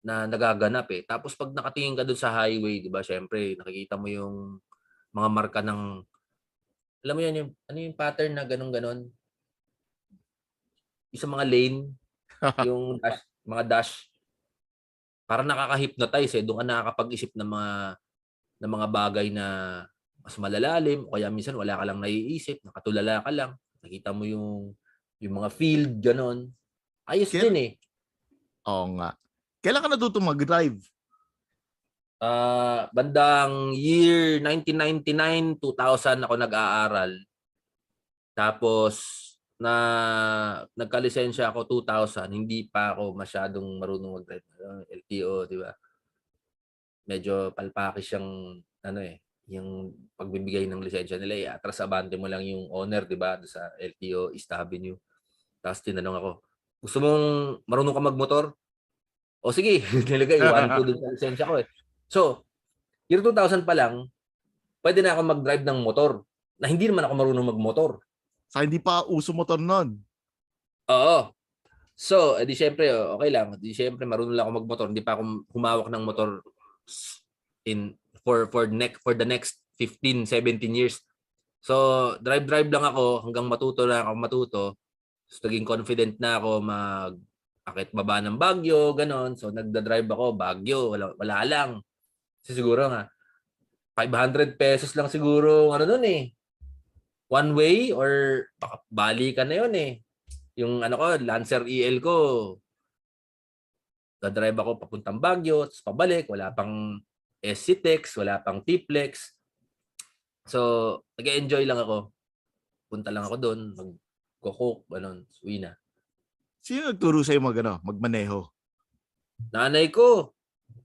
[SPEAKER 2] nagaganap eh. Tapos pag nakatingin ka dun sa highway, 'di ba? Syempre, nakikita mo yung mga marka ng alam mo yan yung ano yung pattern na ganun-ganon. Yung sa mga lane, yung dash, mga dash, parang nakaka-hypnotize eh. Doon ka nakakapag-isip ng mga bagay na mas malalalim o kaya minsan wala ka lang naiisip, nakatulala ka lang. Nakita mo yung mga field ganon. Ayos
[SPEAKER 1] Kaya,
[SPEAKER 2] din eh.
[SPEAKER 1] oo nga. Kailan ka natutong mag-drive?
[SPEAKER 2] Bandang year 1999, 2000 ako nag-aaral. Tapos nagkalisensya ako 2000, hindi pa ako masyadong marunong mag-drive. LTO, di ba? Medyo palpakis yung ano eh, yung pagbibigay ng lisensya nila eh. Atras abante mo lang yung owner, di ba? Sa LTO East Avenue. Tapos tinanong ako, gusto mong marunong ka magmotor? O sige, nilagay 1-2 dun sa lisensya ko eh. So, year 2000 pa lang, pwede na ako mag-drive ng motor na hindi naman ako marunong magmotor.
[SPEAKER 1] Sa hindi pa uso motor nun.
[SPEAKER 2] Oo. So, edi syempre, okay lang. Edi syempre, marunong lang ako magmotor. Hindi pa ako humawak ng motor in for the next 15, 17 years. So, drive lang ako hanggang matuto na ako matuto. So, naging confident na ako akit baba ng Baguio, ganon. So, nagda-drive ako, Baguio, wala lang. Kasi siguro nga, 500 pesos lang siguro, ano nun eh. One way or bali ka na yun eh. Yung ano ko, Lancer EL ko, dadrive ako papuntang Baguio, tapos pabalik, wala pang SC-Tex, wala pang T-Flex. So, nag-enjoy lang ako. Punta lang ako doon, mag-cook, ganun, uwi na.
[SPEAKER 1] Sino nagturo sa'yo magmaneho?
[SPEAKER 2] Nanay ko.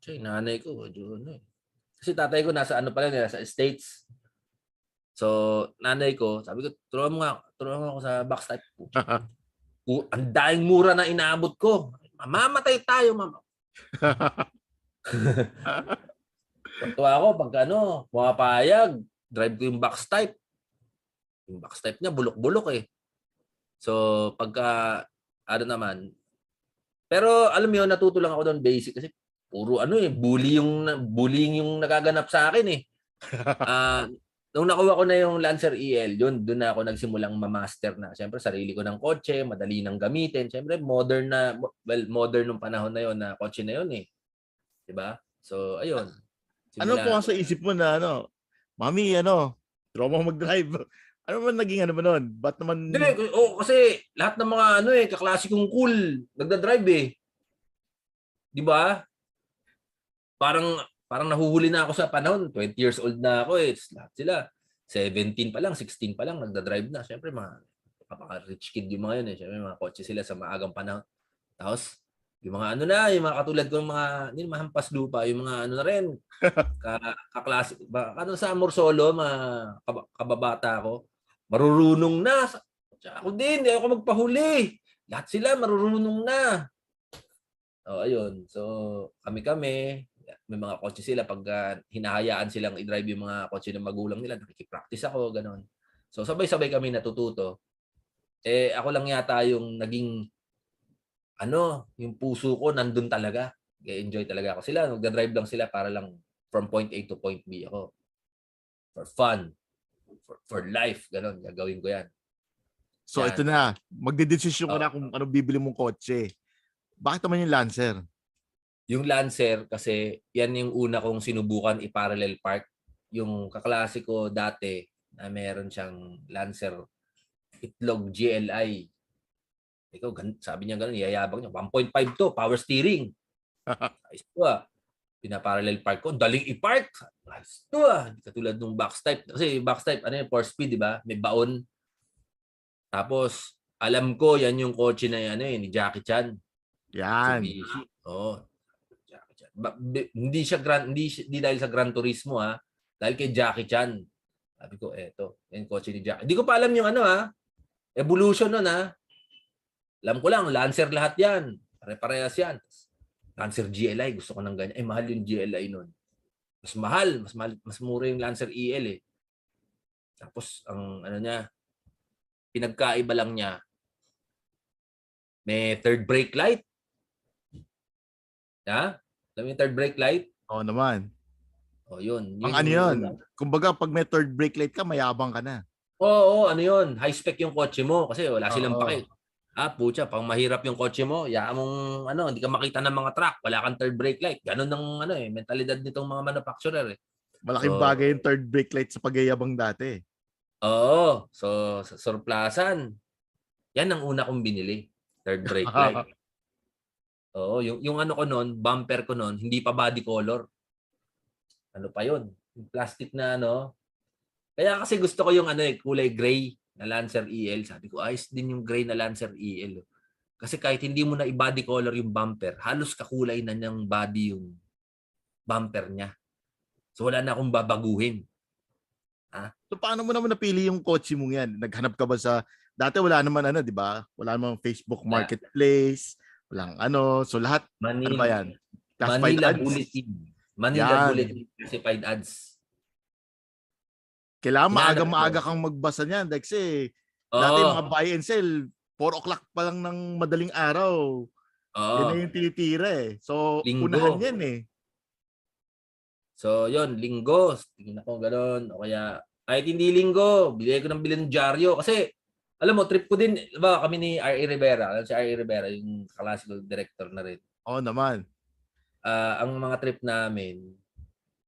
[SPEAKER 2] Nanay ko. Ano eh. Kasi tatay ko nasa ano pala, nasa States. So, nanay ko, sabi ko, turuan mo ako sa backstep. Ang daing mura na inaabot ko. Mamamatay tayo, mama. Tuwa ako pagka pumapayag, drive ko yung backstep. Yung backstep niya, bulok-bulok eh. So, pagka, naman, pero alam mo yun, natuto lang ako doon basic kasi puro bullying yung nagaganap sa akin eh. Nung nakuha ko na yung Lancer EL, doon na ako nagsimulang ma-master na. Siyempre, sarili ko ng kotse, madali nang gamitin. Siyempre, modern nung panahon na yon na kotse na yon eh. 'Di ba? So, ayun.
[SPEAKER 1] Ano po sa isip mo na Mami, trauma mag-drive. Ano man naging mo nun? Ba't naman...
[SPEAKER 2] Kasi lahat ng mga kaklase kong cool, nagda-drive eh. 'Di ba? Parang nahuhuli na ako sa panahon. 20 years old na ako eh. Lahat sila. 17 pa lang, 16 pa lang, nagda-drive na. Siyempre, mga rich kid yung mga yun eh. Siyempre, mga kotse sila sa maagang panahon. Tapos, yung mga yung mga katulad ko, hindi mahampas lupa, yung mga na rin, kaklase, sa Morsolo, mga kababata ko, marurunong na. Ako din, hindi ako magpahuli. Lahat sila marurunong na. Ayun. So, kami, may mga kotse sila pag hinahayaan silang i-drive yung mga kotse ng magulang nila, nakikipractice ako, ganon. So, sabay-sabay kami natututo. Ako lang yata yung naging yung puso ko nandun talaga. Enjoy talaga ako. Sila, nagda-drive lang sila para lang from point A to point B ako. For fun. For life. Ganon, gagawin ko yan.
[SPEAKER 1] So, ito na. Magdedesisyon ka na kung ano bibili mong kotse. Bakit naman yung Lancer?
[SPEAKER 2] Yung Lancer, kasi yan yung una kong sinubukan i-parallel park. Yung kaklase ko dati, na meron siyang Lancer Itlog GLI. Ikaw, sabi niya gano'n, yayabang niya. 1.5 to, power steering. Ayos to Pinaparallel park ko. Daling i-park. Ayos to Katulad ng backstep. Kasi backstep, 4 speed, di ba? May baon. Tapos, alam ko, yan yung kotse na ni Jackie Chan.
[SPEAKER 1] Yan.
[SPEAKER 2] Jackie Chan. Hindi dahil sa Gran Turismo dahil kay Jackie Chan. Sabi ko, eto, yung kotse ni Jackie. Hindi ko pa alam yung Evolution nun ha. Alam ko lang, Lancer lahat yan. Pare-parehas yan. Lancer GLI, gusto ko ng ganyan. Mahal yung GLI nun. Mas mahal, mas mura yung Lancer EL eh. Tapos, ang ano niya, pinagkaiba lang niya, may third brake light. Ha? Alam mo yung third brake light?
[SPEAKER 1] Oo naman.
[SPEAKER 2] O, yun.
[SPEAKER 1] Ang ano yun? Kumbaga, pag may third brake light ka, mayabang ka na.
[SPEAKER 2] Oo, ano yun? High spec yung kotse mo kasi wala silang
[SPEAKER 1] Oo.
[SPEAKER 2] pake. Pucha, pang mahirap yung kotse mo, mong hindi ka makita ng mga truck, wala kang third brake light. Ganun ang mentalidad nitong mga manufacturer eh.
[SPEAKER 1] Malaking
[SPEAKER 2] So,
[SPEAKER 1] bagay yung third brake light sa pagyayabang dati.
[SPEAKER 2] Oo, so sa surplasan, yan ang una kong binili, third brake light. Oo, yung ano ko noon, bumper ko noon, hindi pa body color. Ano pa yun? Yung plastic na Kaya kasi gusto ko yung kulay gray na Lancer EL. Sabi ko, ayos din yung gray na Lancer EL. Kasi kahit hindi mo na i-body color yung bumper, halos kakulay na ng body yung bumper niya. So wala na akong babaguhin.
[SPEAKER 1] So paano mo naman napili yung kotse mong yan? Naghanap ka ba sa... Dati wala naman di ba? Wala namang Facebook Marketplace. Walang So lahat, ano ba yan? Classified
[SPEAKER 2] Manila
[SPEAKER 1] ads?
[SPEAKER 2] Bulletin. Manila
[SPEAKER 1] Yan.
[SPEAKER 2] Bulletin Classified Ads.
[SPEAKER 1] Kailangan
[SPEAKER 2] Hinanap
[SPEAKER 1] maaga-maaga
[SPEAKER 2] ko.
[SPEAKER 1] kang magbasa niyan. Kasi dati
[SPEAKER 2] Oo.
[SPEAKER 1] mga buy and sell, 4 o'clock pa lang ng madaling araw. Yan na
[SPEAKER 2] Oo.
[SPEAKER 1] yung tinitira eh. So,
[SPEAKER 2] Linggo.
[SPEAKER 1] unahan yan eh.
[SPEAKER 2] So, yon linggo. Tingin ako gano'n. O kaya, kahit hindi linggo, bili ko ng bilhin ng dyaryo. Kasi, alam mo, trip ko din, diba, kami ni R.A. Rivera. Si R.A. Rivera, yung classical director na rin.
[SPEAKER 1] Oo naman.
[SPEAKER 2] Ang mga trip namin,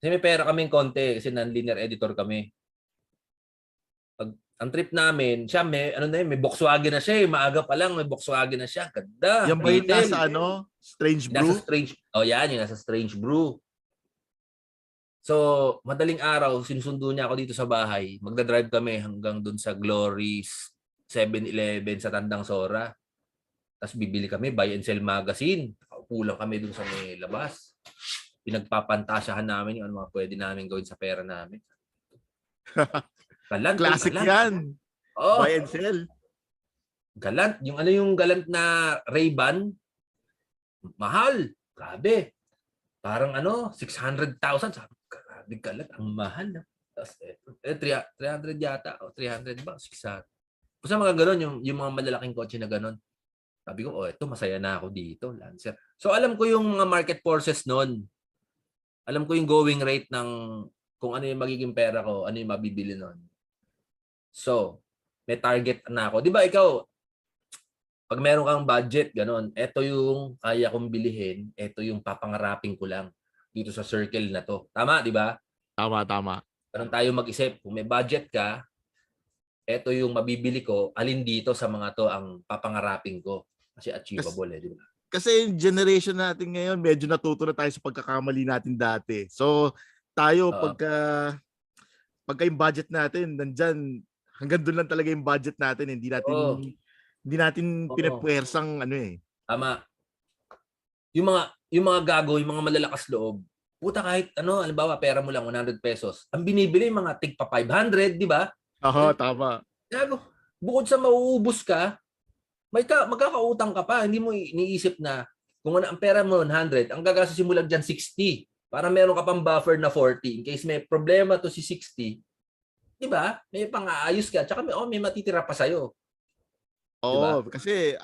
[SPEAKER 2] kasi may pera kaming konti kasi non-linear editor kami. Ang trip namin, siya may may Volkswagen na siya, maaga pa lang may Volkswagen na siya. Ganda.
[SPEAKER 1] Yan ba yung
[SPEAKER 2] Detail.
[SPEAKER 1] nasa Strange Brew?
[SPEAKER 2] Nasa Strange. Oh, yan, yung nasa Strange Brew. So, madaling araw, sinusundo niya ako dito sa bahay. Magdadrive kami hanggang dun sa Glory's 7-Eleven sa Tandang Sora. Tapos bibili kami, buy and sell magazine. Kulang kami dun sa may labas. Pinagpapantasyahan namin yung ano mga pwede namin gawin sa pera namin. Galant.
[SPEAKER 1] Classic
[SPEAKER 2] galant.
[SPEAKER 1] yan.
[SPEAKER 2] Oh,
[SPEAKER 1] Buy and sell.
[SPEAKER 2] galant. Yung galant na Ray-Ban, mahal. Grabe. Parang 600,000. Sabi, grabe galant. Ang mahal. Tapos, 300 yata. O 300 ba? 600. Basta mga ganon, yung mga malalaking kotse na ganon. Sabi ko, ito, masaya na ako dito, Lancer. So, alam ko yung mga market forces noon. Alam ko yung going rate ng kung ano yung magiging pera ko, ano yung mabibili noon. So, may target na ako. Di ba ikaw, pag meron kang budget, ganon, ito yung kaya kong bilihin, ito yung papangarapin ko lang dito sa circle na to. Tama, di ba?
[SPEAKER 1] Tama.
[SPEAKER 2] Ganun tayo mag-isip. Kung may budget ka, ito yung mabibili ko, alin dito sa mga to ang papangarapin ko. Kasi achievable di ba?
[SPEAKER 1] Kasi yung generation natin ngayon, medyo natuto na tayo sa pagkakamali natin dati. So, tayo, pagka yung budget natin, nandyan, hanggang doon lang talaga yung budget natin. Hindi natin pinapwersang
[SPEAKER 2] Tama. Yung mga gago, yung mga malalakas loob, puta kahit halimbawa pera mo lang 100 pesos, ang binibili mga tig pa 500, di ba?
[SPEAKER 1] Oo, tama.
[SPEAKER 2] Gago. Bukod sa mauubos ka, magkakautang ka pa. Hindi mo iniisip na kung ang pera mo 100, ang gagastusin mo lang dyan 60. Para meron ka pang buffer na 40 in case may problema to si 60. Di ba? May pang-aayos ka. Tsaka may matitira pa sa'yo.
[SPEAKER 1] Oo, diba? Kasi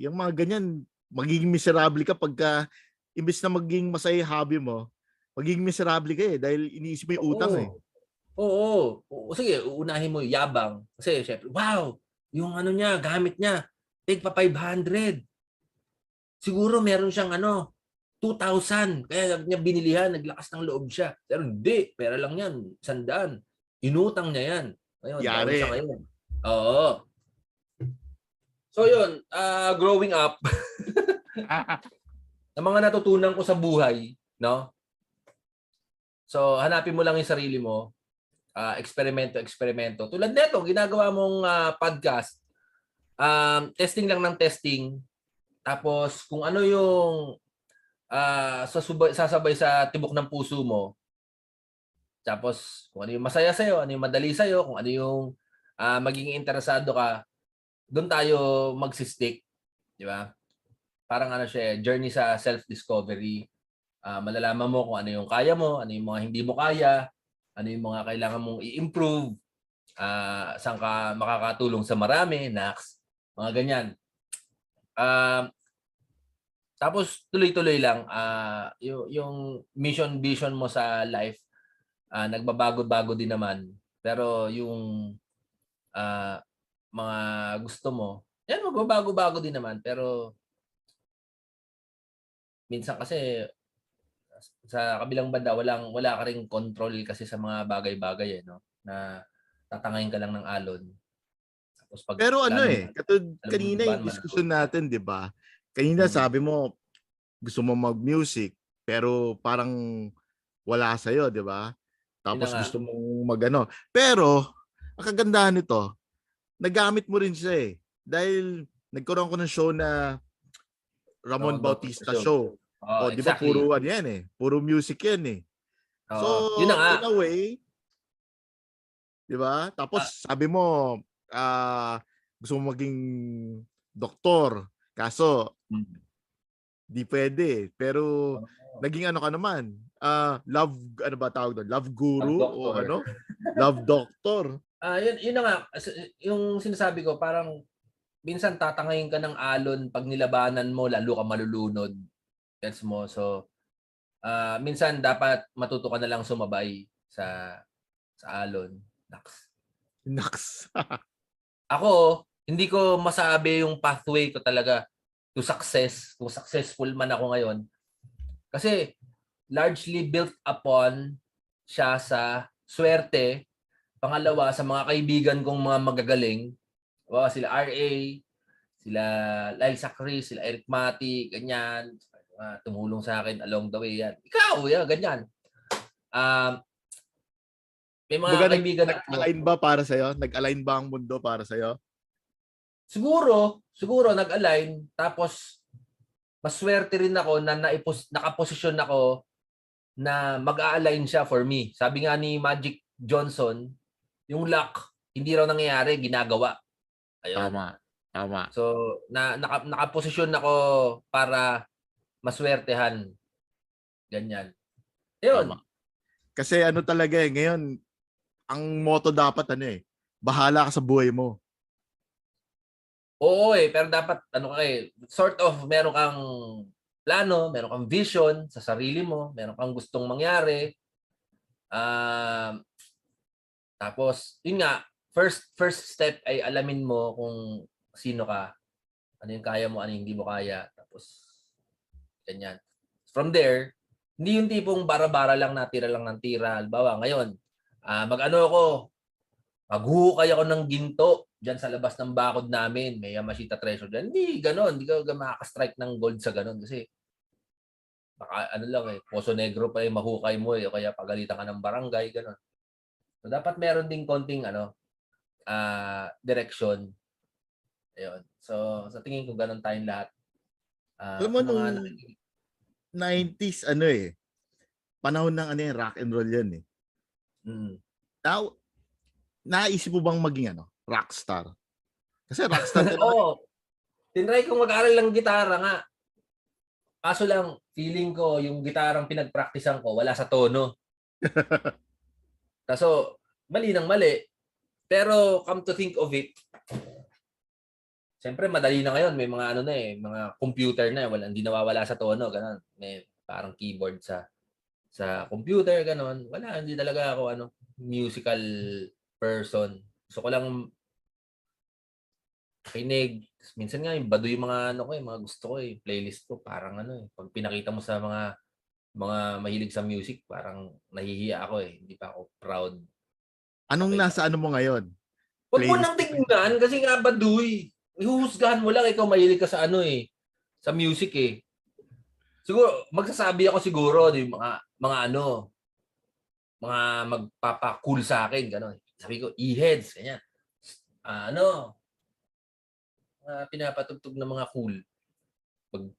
[SPEAKER 1] yung mga ganyan, magiging miserable ka pagka imbes na maging masaya hobby mo, magiging miserable ka dahil iniisip mo yung utang
[SPEAKER 2] Oo. Sige, uunahin mo yung yabang. Kasi syempre, wow, yung gamit niya, take pa 500. Siguro meron siyang 2,000. Kaya niya binilihan, naglakas ng loob siya. Pero hindi, pera lang yan, 100. Inutang niya yan. Ngayon, down siya ngayon. Oo. So yun, growing up, ang mga natutunan ko sa buhay, no? So, hanapin mo lang yung sarili mo. Eksperimento. Tulad nito, ginagawa mong podcast. Testing lang ng testing. Tapos, kung ano yung sasabay sa tibok ng puso mo. Tapos, kung ano yung masaya sa'yo, ano yung madali sa'yo, kung ano yung magiging interesado ka. doon tayo magsi-stick, di ba? Parang ano siya, journey sa self-discovery. Malalaman mo kung ano yung kaya mo, ano yung mga hindi mo kaya, ano yung mga kailangan mong i-improve, saan ka makakatulong sa marami, next, mga ganyan. Tapos tuloy-tuloy lang, yung mission vision mo sa life, nagbabago-bago din naman. Pero yung mga gusto mo, yan magbabago-bago din naman. Pero minsan kasi sa kabilang banda wala ka ring control kasi sa mga bagay-bagay no na tatangayin ka lang ng alon. Tapos pag
[SPEAKER 1] Pero ano
[SPEAKER 2] lalong
[SPEAKER 1] katulad
[SPEAKER 2] alam mo
[SPEAKER 1] kanina
[SPEAKER 2] ba
[SPEAKER 1] yung diskusyon natin, 'di ba? Kanina sabi mo gusto mo mag-music pero parang wala sa 'di ba?
[SPEAKER 2] yun na
[SPEAKER 1] Tapos
[SPEAKER 2] nga.
[SPEAKER 1] gusto mong magano. Pero ang kagandahan nito, nagamit mo rin siya dahil nagkaroon ko ng show na Ramon
[SPEAKER 2] Ramon Bautista
[SPEAKER 1] Bautista
[SPEAKER 2] Show.
[SPEAKER 1] Show.
[SPEAKER 2] Oo,
[SPEAKER 1] O, 'di ba
[SPEAKER 2] exactly.
[SPEAKER 1] puro ano yan puro music yan So,
[SPEAKER 2] Oo, yun na nga.
[SPEAKER 1] in a way, 'di ba?
[SPEAKER 2] Ah,
[SPEAKER 1] Tapos sabi mo gusto mo maging doktor. Kaso
[SPEAKER 2] mm.
[SPEAKER 1] di pwede. Pero
[SPEAKER 2] Oo,
[SPEAKER 1] naging ano ka naman? Love ano ba tawag doon? Love
[SPEAKER 2] Love
[SPEAKER 1] guru o
[SPEAKER 2] Doctor.
[SPEAKER 1] ano? Love doctor.
[SPEAKER 2] Yun na nga, yung sinasabi ko parang minsan tatangayin ka ng alon 'pag nilabanan mo lalo ka malulunod, gets mo? So, minsan dapat matuto ka na lang sumabay sa alon, naks.
[SPEAKER 1] Naks.
[SPEAKER 2] Ako, hindi ko masabi yung pathway ko talaga to success, kung successful man ako ngayon. Kasi largely built upon siya sa swerte, pangalawa sa mga kaibigan kong mga magagaling, sila RA, sila Lyle Sacris, sila Eric Mati, ganyan, tumulong sa akin along the way yan. Ikaw, ganyan. May mga
[SPEAKER 1] Baga
[SPEAKER 2] kaibigan ako.
[SPEAKER 1] nag-align ba para sa'yo? Nag-align ba ang mundo para sa'yo?
[SPEAKER 2] Siguro nag-align tapos maswerte rin ako na nakaposisyon ako na mag-a-align siya for me. Sabi nga ni Magic Johnson, yung luck hindi raw nangyayari, ginagawa. Ayun.
[SPEAKER 1] Tama. Tama.
[SPEAKER 2] So, nakaposisyon ako para maswertehan. Ganyan.
[SPEAKER 1] Tama.
[SPEAKER 2] Ayun.
[SPEAKER 1] Kasi ano talaga ngayon, ang motto dapat bahala ka sa buhay mo.
[SPEAKER 2] Oo pero dapat sort of meron kang plano, meron kang vision sa sarili mo, meron kang gustong mangyari. Tapos, yun nga, first step ay alamin mo kung sino ka, ano yung kaya mo, ano yung hindi mo kaya. Tapos, ganyan. From there, hindi yung tipong bara-bara lang natira lang ng tira. Halimbawa, ngayon, mag-ano ako, maghuhukay ako ng ginto dyan sa labas ng bakod namin. May Yamashita Treasure dyan. Hindi ganon. Hindi ka makaka-strike ng gold sa ganon. Kasi, baka ano lang Poso Negro pa mahukay mo o kaya pagalitan ka ng barangay, ganon. So, dapat meron ding konting direction. Ayun. So, sa tingin ko ganun tayong lahat.
[SPEAKER 1] Alam mo
[SPEAKER 2] Sa
[SPEAKER 1] nung
[SPEAKER 2] mga
[SPEAKER 1] 90s panahon ng rock and roll yan
[SPEAKER 2] mm.
[SPEAKER 1] Now, naisip mo bang maging rockstar? Kasi rockstar ka naman.
[SPEAKER 2] Oo. Tinry kong mag-aral ng gitara nga. Kaso lang, feeling ko yung gitarang pinagpraktisan ko wala sa tono. Kaso, mali ng mali. Pero come to think of it, siyempre madali na ngayon. May mga mga computer na hindi nawawala sa tono. Ganun. May parang keyboard sa computer, ganun. Wala, hindi talaga ako musical person. Gusto ko lang kinig. Minsan nga yung baduy yung mga yung mga gusto ko playlist ko parang pag pinakita mo sa mga mahilig sa music, parang nahihiya ako hindi pa ako proud.
[SPEAKER 1] Anong
[SPEAKER 2] Okay.
[SPEAKER 1] nasa mo ngayon?
[SPEAKER 2] Huwag mo
[SPEAKER 1] Playlist
[SPEAKER 2] nang tingnan kasi nga baduy. Ihuhusgahan mo lang ikaw mahilig ka sa sa music Siguro magsasabi ako siguro yung mga mga magpapa-cool sa akin gano'n. Sabi ko, E-heads ganyan. Pinapatugtog ng mga cool.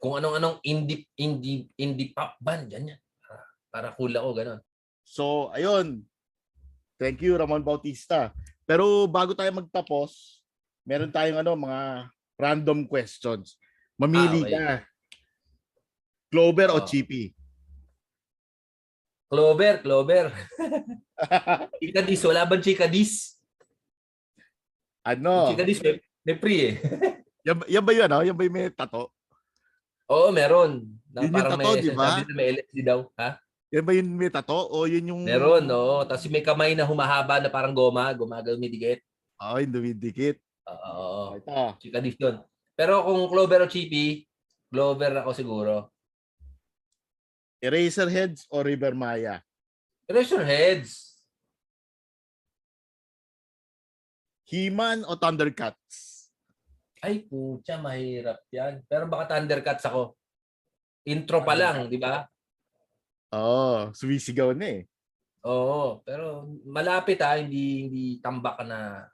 [SPEAKER 2] Kung anong-anong indie pop band ganyan. Para cool ako gano'n.
[SPEAKER 1] So, ayun. Thank you, Ramon Bautista. Pero bago tayo magtapos, meron tayong mga random questions. Mamili
[SPEAKER 2] Okay.
[SPEAKER 1] ka. Clover o
[SPEAKER 2] Oh.
[SPEAKER 1] Chippy?
[SPEAKER 2] Clover. Chicadis, wala bang Chicadis? Yung
[SPEAKER 1] Ano?
[SPEAKER 2] Chicadis may free eh.
[SPEAKER 1] Yan ba yun? Yan ba yung may tato?
[SPEAKER 2] Oo, meron. Na
[SPEAKER 1] Yun yung
[SPEAKER 2] parang
[SPEAKER 1] tato,
[SPEAKER 2] may
[SPEAKER 1] di ba?
[SPEAKER 2] sabi na may LSD daw, ha?
[SPEAKER 1] Yan ba yung may tato? O yun yung...
[SPEAKER 2] Meron, oo. Tapos may kamay na humahaba na parang goma, dumidikit.
[SPEAKER 1] yung dumidikit.
[SPEAKER 2] Oo.
[SPEAKER 1] Ito.
[SPEAKER 2] Chicadis yun. Pero kung Clover o Chippy, Clover ako siguro.
[SPEAKER 1] Eraserheads o River Maya?
[SPEAKER 2] Eraserheads.
[SPEAKER 1] He-Man o Thundercats?
[SPEAKER 2] Ay, putya, mahirap yan. Pero baka Thundercats ako. Intro pa lang, di ba?
[SPEAKER 1] Sumisigaw na eh.
[SPEAKER 2] Oo, pero malapit hindi tambak na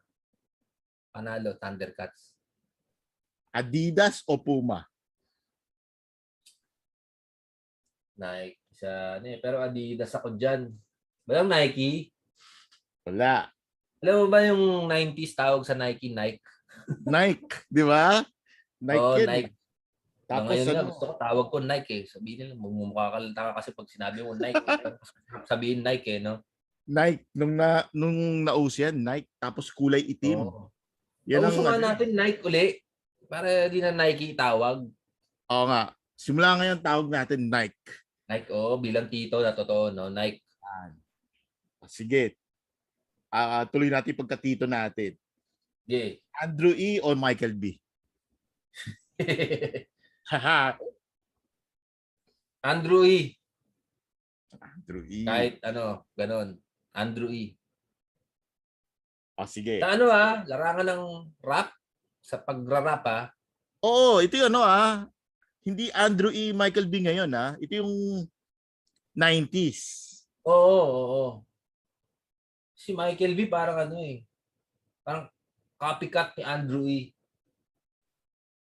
[SPEAKER 2] panalo, Thundercats.
[SPEAKER 1] Adidas o Puma?
[SPEAKER 2] Nike pero Adidas ako dyan. Walang Nike.
[SPEAKER 1] Wala.
[SPEAKER 2] Alam mo ba yung 90s tawag sa Nike?
[SPEAKER 1] Nike, di ba? Nike
[SPEAKER 2] Oo,
[SPEAKER 1] yun.
[SPEAKER 2] Nike.
[SPEAKER 1] Tapos
[SPEAKER 2] Ngayon nga, gusto ko tawag ko Nike eh. Sabihin nila, magmumukha ka lang taka kasi pag sinabi mo Nike. Sabihin Nike eh, no?
[SPEAKER 1] Nike, nung nauso yan, Nike, tapos kulay itim.
[SPEAKER 2] Oo.
[SPEAKER 1] Yan
[SPEAKER 2] Pauso nga natin Nike uli. Para di na Nike tawag.
[SPEAKER 1] Oo nga. Simula ngayon, tawag natin Nike.
[SPEAKER 2] Nike, bilang tito na totoo, no? Nike.
[SPEAKER 1] Sige. Tuloy natin pagkatito natin.
[SPEAKER 2] Yeah.
[SPEAKER 1] Andrew E. o Michael B? Haha.
[SPEAKER 2] Andrew E.
[SPEAKER 1] Andrew E.
[SPEAKER 2] Kahit ganon. Andrew E.
[SPEAKER 1] Sige.
[SPEAKER 2] Sa larangan ng rap? Sa pagra-rap
[SPEAKER 1] Oo, ito yung hindi Andrew E. Michael B ngayon Ito yung 90s.
[SPEAKER 2] Oo. Si Michael B parang parang copycat ni Andrew E.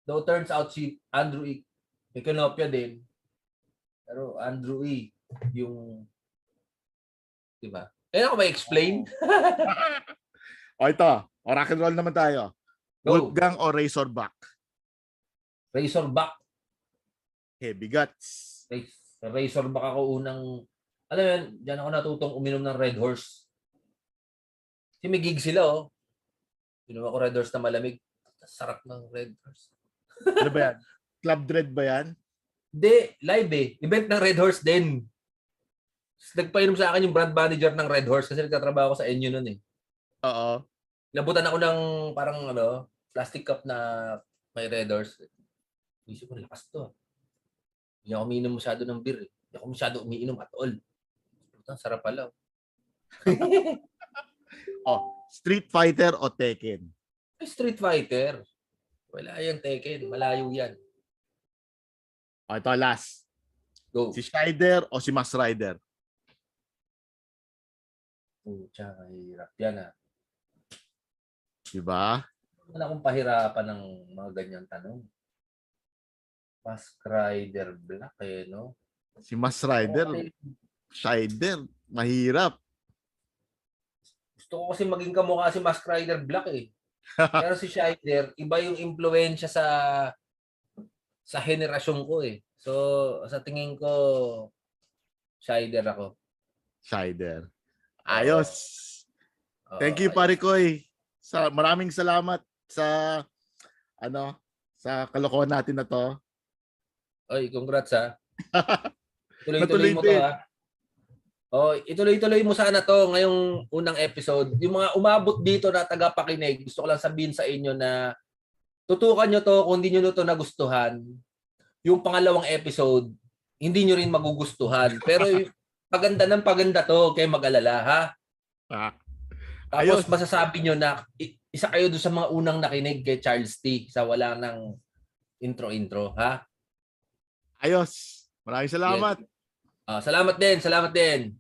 [SPEAKER 2] Though turns out si Andrew E. may kinopya din. Pero Andrew E. yung diba? Kaya ako ma-explain?
[SPEAKER 1] Ito. Rock and roll naman tayo.
[SPEAKER 2] Go.
[SPEAKER 1] Wolfgang o Razorback?
[SPEAKER 2] Razorback.
[SPEAKER 1] Heavy Guts.
[SPEAKER 2] Razorback ako unang, alam mo yan, dyan ako natutong uminom ng Red Horse. Kasi may gig sila Inom ako Red Horse na malamig. Sarap ng Red Horse.
[SPEAKER 1] Ano ba yan? Club Dread ba yan?
[SPEAKER 2] Hindi, live Event ng Red Horse din. Nagpainom sa akin yung brand manager ng Red Horse kasi nagtatrabaho ako sa Enyo nun
[SPEAKER 1] Oo.
[SPEAKER 2] Nabutan ako ng parang plastic cup na may Red Horse. Isip ko, lakas to. Hindi ako umiinom masyado ng beer. Hindi ako masyado umiinom at all. Sarap pala.
[SPEAKER 1] Street Fighter o Tekken?
[SPEAKER 2] Street Fighter. Wala yung Tekken. Malayo yan.
[SPEAKER 1] Ito last.
[SPEAKER 2] Go.
[SPEAKER 1] Si Schneider o si Mass Rider?
[SPEAKER 2] Hirap yan
[SPEAKER 1] Diba?
[SPEAKER 2] Wala akong pahirapan ng mga ganyan tanong. Mask Rider Black no?
[SPEAKER 1] Si Mass Rider, Schneider, mahirap.
[SPEAKER 2] Gusto ko kasi maging kamukha si Mask Rider Black Pero si Schneider, iba yung impluwensya sa henerasyon ko So, sa tingin ko, Schneider ako.
[SPEAKER 1] Schneider. Ayos. Thank you, pare Koy. Maraming salamat sa sa kalokohan natin na to.
[SPEAKER 2] Oy, congrats Tuloy-tuloy mo to ituloy-tuloy mo sana to ngayong unang episode. Yung mga umabot dito na tagapakinig, gusto ko lang sabihin sa inyo na tutukan nyo to kung hindi nyo to nagustuhan. Yung pangalawang episode, hindi nyo rin magugustuhan. Pero paganda ng paganda to, kayo mag-alala Tapos masasabi nyo na isa kayo doon sa mga unang nakinig kay Charles T. sa wala ng intro-intro.
[SPEAKER 1] Ayos. Maraming salamat.
[SPEAKER 2] Yes. Salamat din.